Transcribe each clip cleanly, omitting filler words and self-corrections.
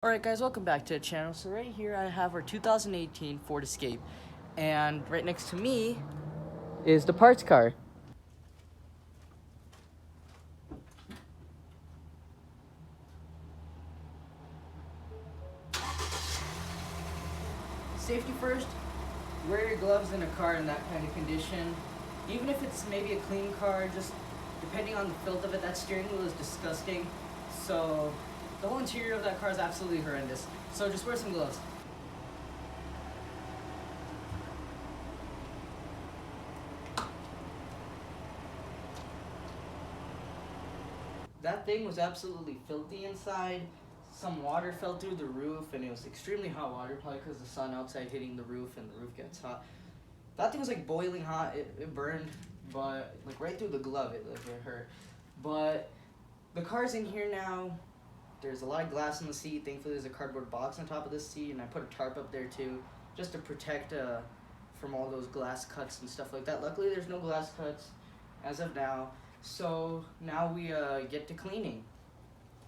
Alright guys, welcome back to the channel. So right here I have our 2018 Ford Escape, and right next to me is the parts car. Safety first, wear your gloves in a car in that kind of condition. Even if it's maybe a clean car, just depending on the filth of it, that steering wheel is disgusting. So the whole interior of that car is absolutely horrendous. So just wear some gloves. That thing was absolutely filthy inside. Some water fell through the roof, and it was extremely hot water, probably because the sun outside hitting the roof, and the roof gets hot. That thing was like boiling hot. It burned, but like right through the glove, it hurt. But the car's in here now. There's a lot of glass in the seat. Thankfully, there's a cardboard box on top of the seat, and I put a tarp up there too, just to protect from all those glass cuts and stuff like that. Luckily, there's no glass cuts as of now. So now we get to cleaning.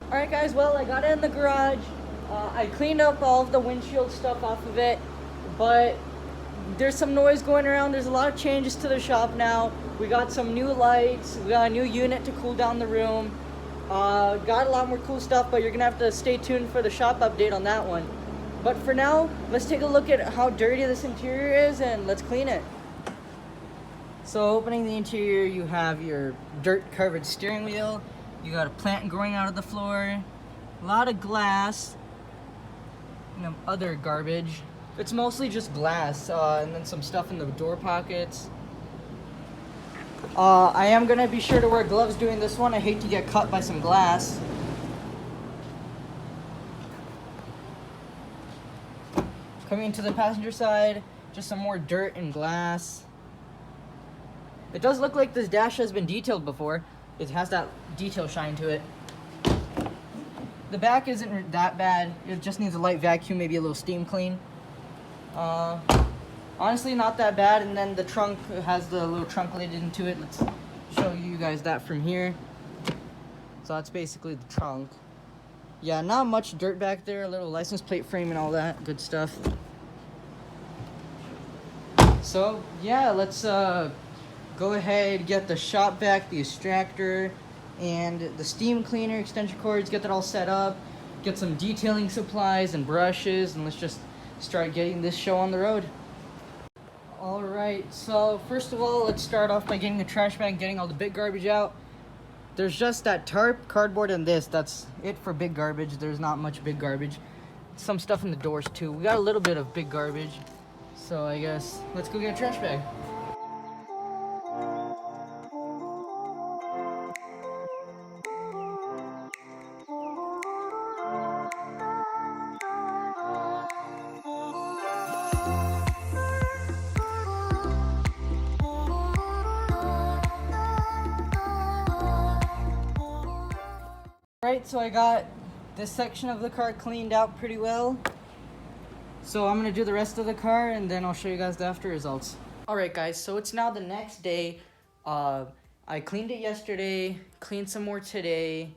Alright guys, well I got it in the garage. I cleaned up all of the windshield stuff off of it, but there's some noise going around. There's a lot of changes to the shop now. We got some new lights, we got a new unit to cool down the room. Got a lot more cool stuff, but you're gonna have to stay tuned for the shop update on that one. But for now, let's take a look at how dirty this interior is and let's clean it. So opening the interior, you have your dirt covered steering wheel. You got a plant growing out of the floor, a lot of glass, and other garbage. It's mostly just glass, and then some stuff in the door pockets. I am gonna be sure to wear gloves doing this one. I hate to get cut by some glass. Coming into the passenger side, just some more dirt and glass. It does look like this dash has been detailed before. It has that detail shine to it. The back isn't that bad. It just needs a light vacuum, maybe a little steam clean. Honestly, not that bad. And then the trunk has the little trunk lid into it. Let's show you guys that from here. So that's basically the trunk. Yeah, not much dirt back there. A little license plate frame and all that good stuff. So yeah, let's go ahead, get the shop vac, the extractor, and the steam cleaner, extension cords, get that all set up, get some detailing supplies and brushes, and let's just start getting this show on the road. Alright, so first of all, let's start off by getting the trash bag, getting all the big garbage out. There's just that tarp, cardboard, and this. That's it for big garbage. There's not much big garbage. Some stuff in the doors too. We got a little bit of big garbage. So I guess let's go get a trash bag. Alright, so I got this section of the car cleaned out pretty well. So I'm going to do the rest of the car and then I'll show you guys the after results. Alright guys, so it's now the next day. I cleaned it yesterday, cleaned some more today,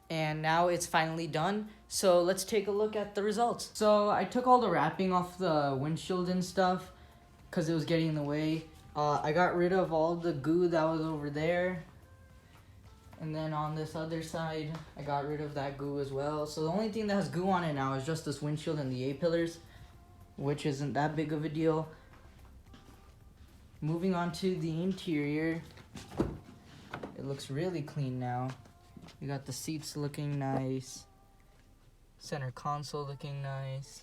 and now it's finally done. So let's take a look at the results. So I took all the wrapping off the windshield and stuff because it was getting in the way. I got rid of all the goo that was over there. And then on this other side, I got rid of that goo as well. So the only thing that has goo on it now is just this windshield and the A-pillars, which isn't that big of a deal. Moving on to the interior, it looks really clean now. You got the seats looking nice, center console looking nice,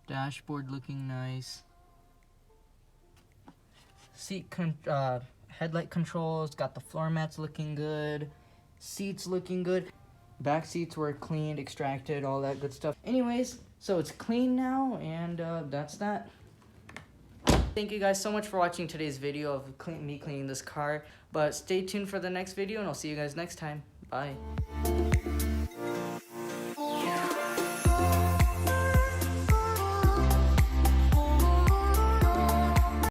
dashboard looking nice, headlight controls, got the floor mats looking good, seats looking good, back seats were cleaned, extracted, all that good stuff. Anyways, so it's clean now, and that's that. Thank you guys so much for watching today's video of me cleaning this car, but stay tuned for the next video and I'll see you guys next time. Bye.